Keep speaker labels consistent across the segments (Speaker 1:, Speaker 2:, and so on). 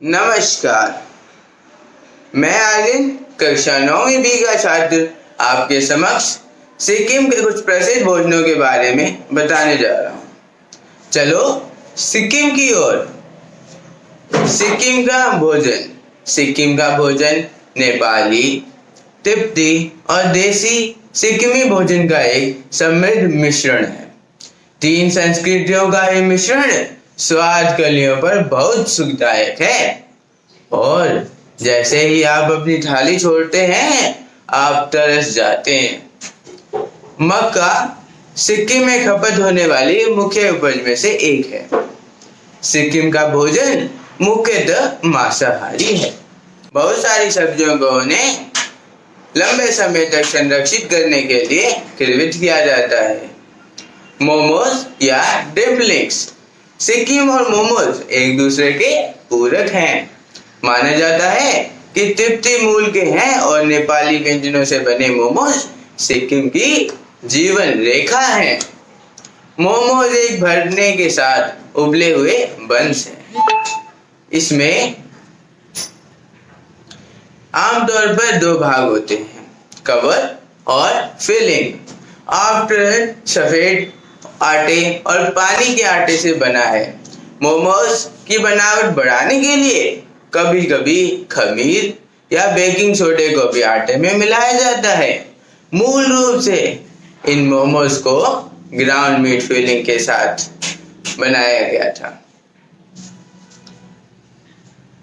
Speaker 1: नमस्कार, मैं आर्यन कक्षा 9वीं बी का छात्र आपके समक्ष सिक्किम के कुछ प्रसिद्ध भोजनों के बारे में बताने जा रहा हूँ। चलो सिक्किम की ओर। सिक्किम का भोजन नेपाली, तिब्बती और देसी सिक्किमी भोजन का एक समृद्ध मिश्रण है। तीन संस्कृतियों का ये मिश्रण स्वाद कलियों पर बहुत सुखदायक है और जैसे ही आप अपनी थाली छोड़ते हैं आप तरस जाते हैं। मक्का सिक्किम में खपत होने वाली मुख्य उपज में से एक है। सिक्किम का भोजन मुख्यतः मांसाहारी है। बहुत सारी सब्जियों को उन्हें लंबे समय तक संरक्षित करने के लिए किर्वित किया जाता है। मोमोज या डम्पलिंग्स। सिक्किम और मोमोज एक दूसरे के पूरक हैं। माना जाता है कि तिब्बती मूल के हैं और नेपाली व्यंजनों से बने मोमोज सिक्किम की जीवन रेखा हैं। मोमोज एक भरने के साथ उबले हुए बंस हैं। इसमें आमतौर पर दो भाग होते हैं, कवर और फिलिंग। आफ्टर सफेद आटे और पानी के आटे से बना है। मोमोज की बनावट बढ़ाने के लिए कभी कभी खमीर या बेकिंग सोडे को भी आटे में मिलाया जाता है। मूल रूप से इन मोमोज को ग्राउंड मीट फिलिंग के साथ बनाया गया था,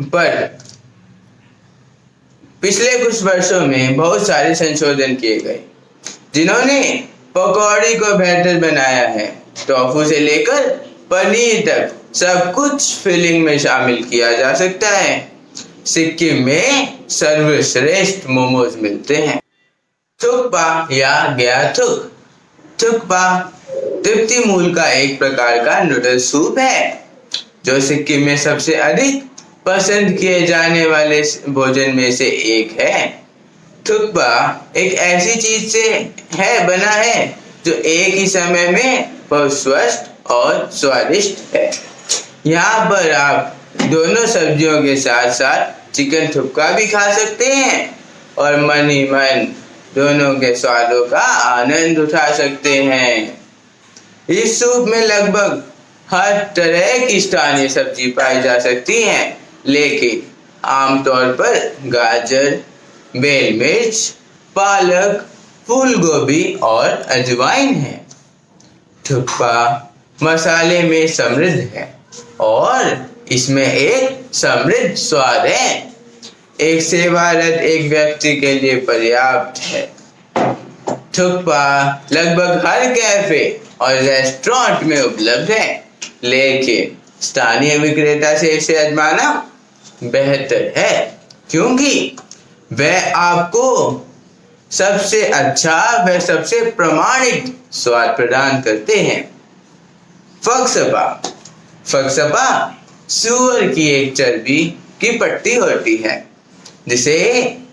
Speaker 1: पर पिछले कुछ वर्षों में बहुत सारे संशोधन किए गए जिन्होंने पकौड़ी को बेहतर बनाया है। टोफू से लेकर पनीर तक सब कुछ फिलिंग में शामिल किया जा सकता है। सिक्किम में सर्वश्रेष्ठ मोमोज मिलते हैं। थुक्पा या ग्याथुक। थुक्पा तिब्बती मूल का एक प्रकार का नूडल सूप है जो सिक्किम में सबसे अधिक पसंद किए जाने वाले भोजन में से एक है। थुक्पा एक ऐसी चीज से बना है जो एक ही समय में बहुत स्वस्थ और स्वादिष्ट है। यहाँ पर आप दोनों सब्जियों के साथ साथ चिकन थुक्पा भी खा सकते हैं और मन ही मन दोनों के स्वादों का आनंद उठा सकते हैं। इस सूप में लगभग हर तरह की स्थानीय सब्जी पाई जा सकती है, लेकिन आमतौर पर गाजर, बेल मिर्च, पालक, फूल गोभी और अजवाइन है। थुक्पा मसाले में समृद्ध है और इसमें एक समृद्ध स्वाद है। एक सेवारत एक व्यक्ति के लिए पर्याप्त है। थुक्पा लगभग हर कैफे और रेस्टोरेंट में उपलब्ध है, लेकिन स्थानीय विक्रेता से इसे आजमाना बेहतर है क्योंकि वह आपको सबसे अच्छा व सबसे प्रमाणित स्वाद प्रदान करते हैं। फक्सपा सूअर की एक चर्बी की पट्टी होती है जिसे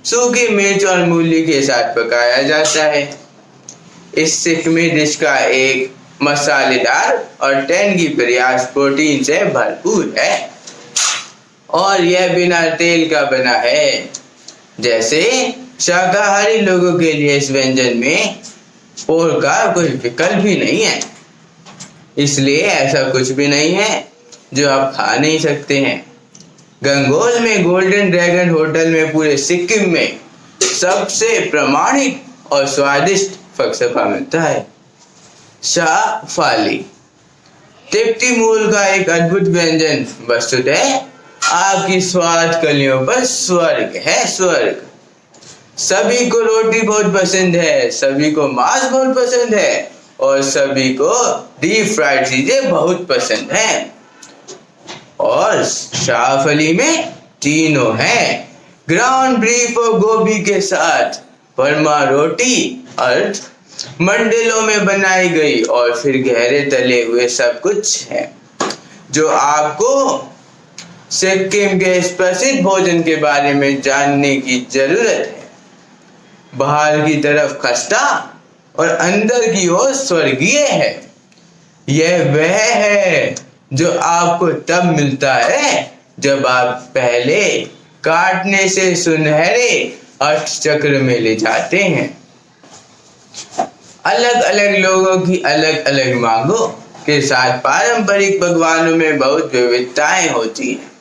Speaker 1: सूखी मिर्च और मूली के साथ पकाया जाता है। इस सिक्किमी डिश का एक मसालेदार और टेंगी प्रयास प्रोटीन से भरपूर है और यह बिना तेल का बना है। जैसे शाकाहारी लोगों के लिए इस व्यंजन में पोर्क का कोई विकल्प ही नहीं है, इसलिए ऐसा कुछ भी नहीं है जो आप खा नहीं सकते हैं। गंगोल में गोल्डन ड्रैगन होटल में पूरे सिक्किम में सबसे प्रमाणित और स्वादिष्ट फक्सपा मिलता है। शाह फाली तिब्बती मूल का एक अद्भुत व्यंजन वस्तुतः आपकी स्वाद कलियों पर स्वर्ग है। स्वर्ग। सभी को रोटी बहुत पसंद है, सभी को मांस बहुत पसंद है और सभी को डीप फ्राइड चीजें बहुत पसंद हैं। और शाहफली में तीनों हैं। ग्राउंड बीफ और गोभी के साथ बर्मा रोटी अर्ध मंडलों में बनाई गई और फिर गहरे तले हुए सब कुछ है जो आपको सिक्किम के इस प्रसिद्ध भोजन के बारे में जानने की जरूरत है। बाहर की तरफ खस्ता और अंदर की ओर स्वर्गीय है। यह वह है जो आपको तब मिलता है जब आप पहले काटने से सुनहरे अर्थचक्र में ले जाते हैं। अलग अलग लोगों की अलग अलग मांगों के साथ पारंपरिक पकवानों में बहुत विविधताएं होती हैं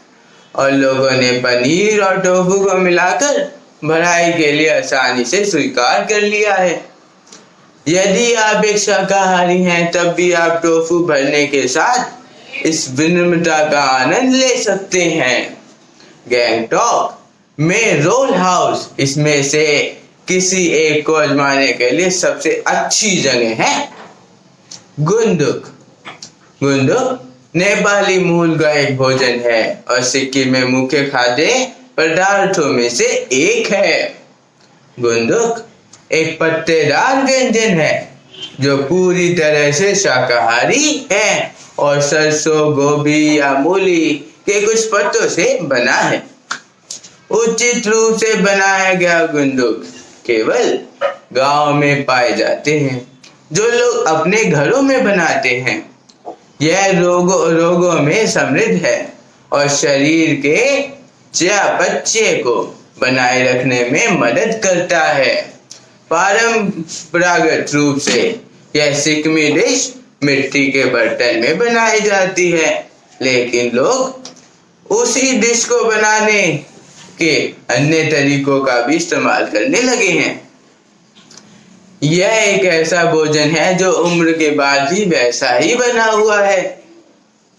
Speaker 1: और लोगों ने पनीर और टोफू को मिलाकर भराई के लिए आसानी से स्वीकार कर लिया है। यदि आप एक शाकाहारी हैं तब भी आप टोफू भरने के साथ इस विनम्रता का आनंद ले सकते हैं। गैंगटॉक में रोल हाउस इसमें से किसी एक को आजमाने के लिए सबसे अच्छी जगह है। गुंदुक नेपाली मूल का एक भोजन है और सिक्किम में मुख्य खाद्य पदार्थों में से एक है। गुंदुक एक पत्तेदार व्यंजन है जो पूरी तरह से शाकाहारी है और सरसों, गोभी या मूली के कुछ पत्तों से बना है। उचित रूप से बनाया गया गुंदुक केवल गांव में पाए जाते हैं जो लोग अपने घरों में बनाते हैं। यह रोगों में समृद्ध है और शरीर के चयापचय को बनाए रखने में मदद करता है। परंपरागत रूप से यह सिक्किमी डिश मिट्टी के बर्तन में बनाई जाती है, लेकिन लोग उसी डिश को बनाने के अन्य तरीकों का भी इस्तेमाल करने लगे हैं। यह एक ऐसा भोजन है जो उम्र के बाद भी वैसा ही बना हुआ है।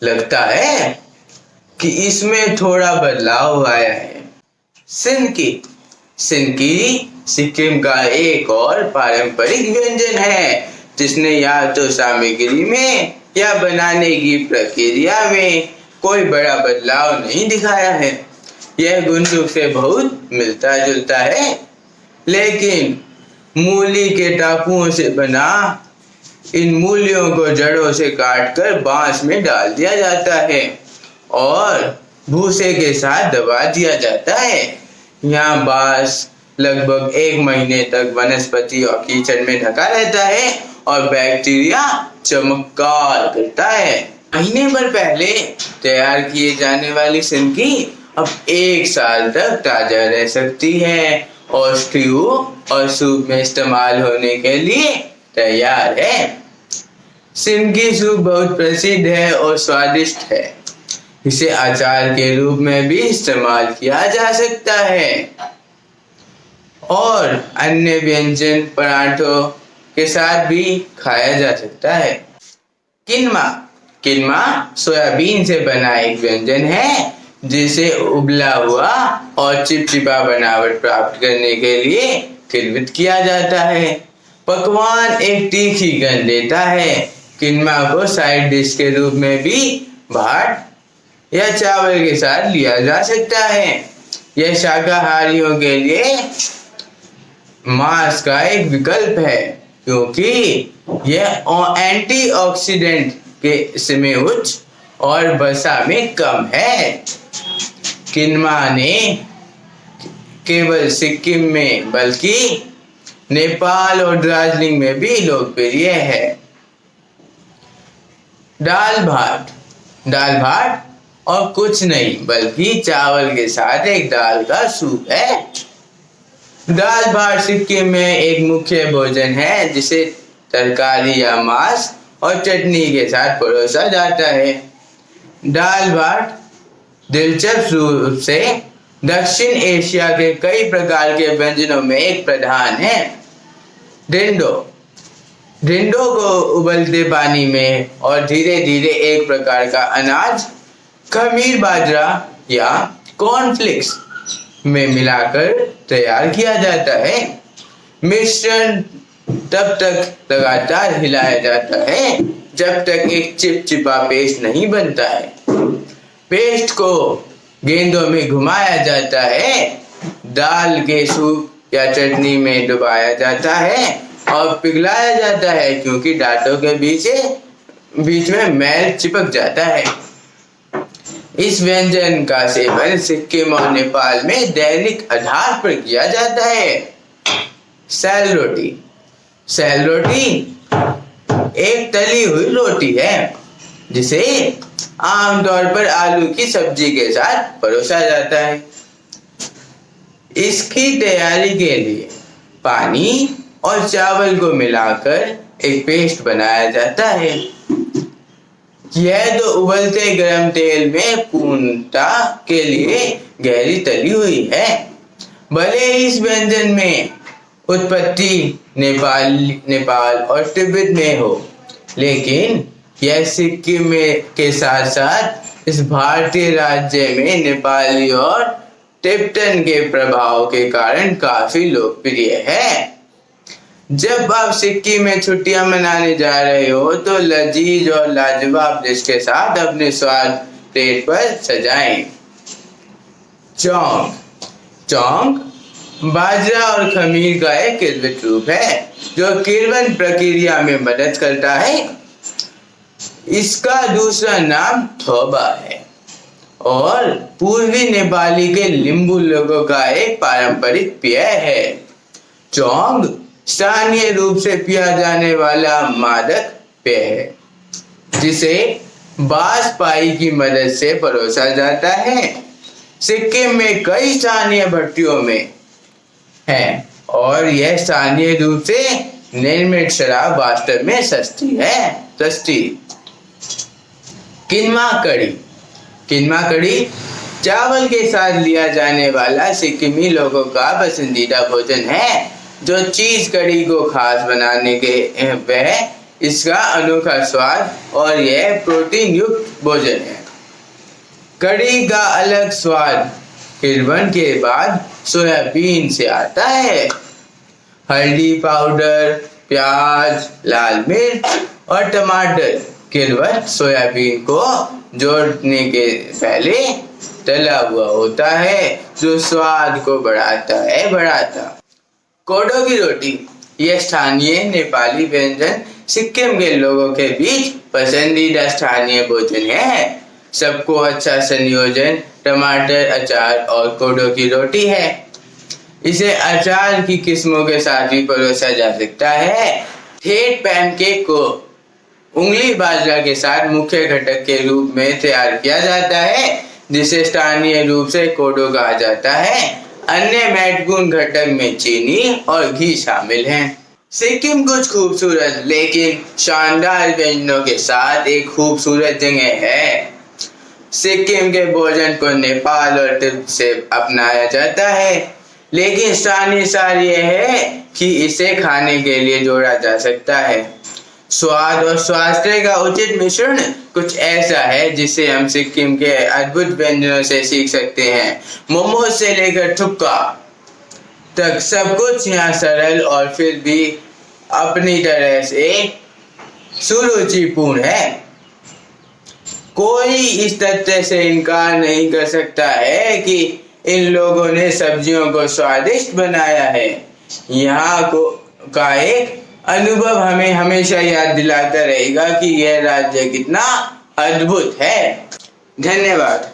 Speaker 1: लगता है कि इसमें थोड़ा बदलाव आया है। सिनकी सिक्किम का एक और पारंपरिक व्यंजन है जिसने या तो सामग्री में या बनाने की प्रक्रिया में कोई बड़ा बदलाव नहीं दिखाया है। यह गुंदुक से बहुत मिलता जुलता है, लेकिन मूली के टापुओं से बना इन मूलियों को जड़ों से काटकर बांस में डाल दिया जाता है और भूसे के साथ दबा दिया जाता है। यहाँ बांस लगभग 1 महीने तक वनस्पति और कीचड़ में ढका रहता है और बैक्टीरिया चमत्कार करता है। महीने भर पहले तैयार किए जाने वाली सिनकी अब 1 साल तक ताजा रह सकती है और स्ट्यू और सूप में इस्तेमाल होने के लिए तैयार है। सिनकी सूप बहुत प्रसिद्ध है और स्वादिष्ट है। इसे अचार के रूप में भी इस्तेमाल किया जा सकता है और अन्य व्यंजन पराठों के साथ भी खाया जा सकता है। किनमा सोयाबीन से बना एक व्यंजन है जिसे उबला हुआ और चिपचिपा बनावट प्राप्त करने के लिए किण्वित किया जाता है। पकवान एक तीखी गंध देता है। किनमा को साइड डिश के रूप में भी भात या चावल के साथ लिया जा सकता है। यह शाकाहारियों के लिए मांस का एक विकल्प है क्योंकि यह एंटीऑक्सीडेंट के में उच्च और वसा में कम है। किनमा ने केवल सिक्किम में बल्कि नेपाल और दार्जिलिंग में भी लोकप्रिय है। दाल भात और कुछ नहीं बल्कि चावल के साथ एक दाल का सूप है। दाल भात सिक्किम में एक मुख्य भोजन है जिसे तरकारी या मांस और चटनी के साथ परोसा जाता है। दाल भात दिलचस्प रूप से दक्षिण एशिया के कई प्रकार के व्यंजनों में एक प्रधान है। ढिंडो को उबलते पानी में और धीरे धीरे एक प्रकार का अनाज खमीर बाजरा या कॉर्नफ्लेक्स में मिलाकर तैयार किया जाता है। मिश्रण तब तक लगातार हिलाया जाता है जब तक एक चिपचिपा पेस्ट नहीं बनता है। पेस्ट को गेंदों में घुमाया जाता है, दाल के सूप या चटनी में डुबाया जाता है और पिघलाया जाता है क्योंकि दांतों के बीच में मैल चिपक जाता है। इस व्यंजन का सेवन सिक्किम और नेपाल में दैनिक आधार पर किया जाता है। सेल रोटी एक तली हुई रोटी है जिसे आमतौर पर आलू की सब्जी के साथ परोसा जाता है। इसकी तैयारी के लिए पानी और चावल को मिलाकर एक पेस्ट बनाया जाता है। यह तो उबलते गर्म तेल में पूर्णता के लिए गहरी तली हुई है। भले इस व्यंजन में उत्पत्ति नेपाल और तिब्बत में हो, लेकिन यह सिक्किम के साथ साथ इस भारतीय राज्य में नेपाली और तिब्बतन के प्रभाव के कारण काफी लोकप्रिय है। जब आप सिक्किम में छुट्टियां मनाने जा रहे हो तो लजीज और लाजवाब डिश के साथ अपने स्वाद प्लेट पर सजाएं। चौंग चौंग बाजरा और खमीर का एक किरवत रूप है जो किरवन प्रक्रिया में मदद करता है। इसका दूसरा नाम थोबा है और पूर्वी नेपाली के लिम्बू लोगों का एक पारंपरिक पेय है। चौंग स्थानीय रूप से पिया जाने वाला मादक पेय है जिसे बांस पाई की मदद से परोसा जाता है। सिक्किम में कई स्थानीय भट्टियों में है और यह स्थानीय रूप से निर्मित शराब वास्तव में सस्ती। किनमा कड़ी चावल के साथ लिया जाने वाला सिक्किमी लोगों का पसंदीदा भोजन है जो चीज कड़ी को खास बनाने के वह इसका अनोखा स्वाद और यह प्रोटीन युक्त भोजन है। कड़ी का अलग स्वाद किरवन के बाद सोयाबीन से आता है। हल्दी पाउडर, प्याज, लाल मिर्च और टमाटर किरवन सोयाबीन को जोड़ने के पहले तला हुआ होता है जो स्वाद को बढ़ाता। कोडो की रोटी यह स्थानीय नेपाली व्यंजन सिक्किम के लोगों के बीच पसंदीदा स्थानीय भोजन है। सबको अच्छा संयोजन टमाटर, अचार और कोडो की रोटी है। इसे अचार की किस्मों के साथ भी परोसा जा सकता है। ठेठ पैनकेक को उंगली बाजरा के साथ मुख्य घटक के रूप में तैयार किया जाता है जिसे स्थानीय रूप से कोडो कहा जाता है। अन्य महत्वपूर्ण घटक में चीनी और घी शामिल हैं। सिक्किम कुछ खूबसूरत लेकिन शानदार व्यंजनों के साथ एक खूबसूरत जगह है। सिक्किम के भोजन को नेपाल और तिब्बत से अपनाया जाता है, लेकिन स्थानीय सार यह है कि इसे खाने के लिए जोड़ा जा सकता है। स्वाद और स्वास्थ्य का उचित मिश्रण कुछ ऐसा है जिसे हम सिक्किम के अद्भुत व्यंजनों से सीख सकते हैं। मोमोज से लेकर थुक्पा तक सब कुछ यहाँ सरल और फिर भी अपनी तरह से सुरुचिपूर्ण है। कोई इस तथ्य से इनकार नहीं कर सकता है कि इन लोगों ने सब्जियों को स्वादिष्ट बनाया है। यहाँ का एक अनुभव हमें हमेशा याद दिलाता रहेगा कि यह राज्य कितना अद्भुत है। धन्यवाद।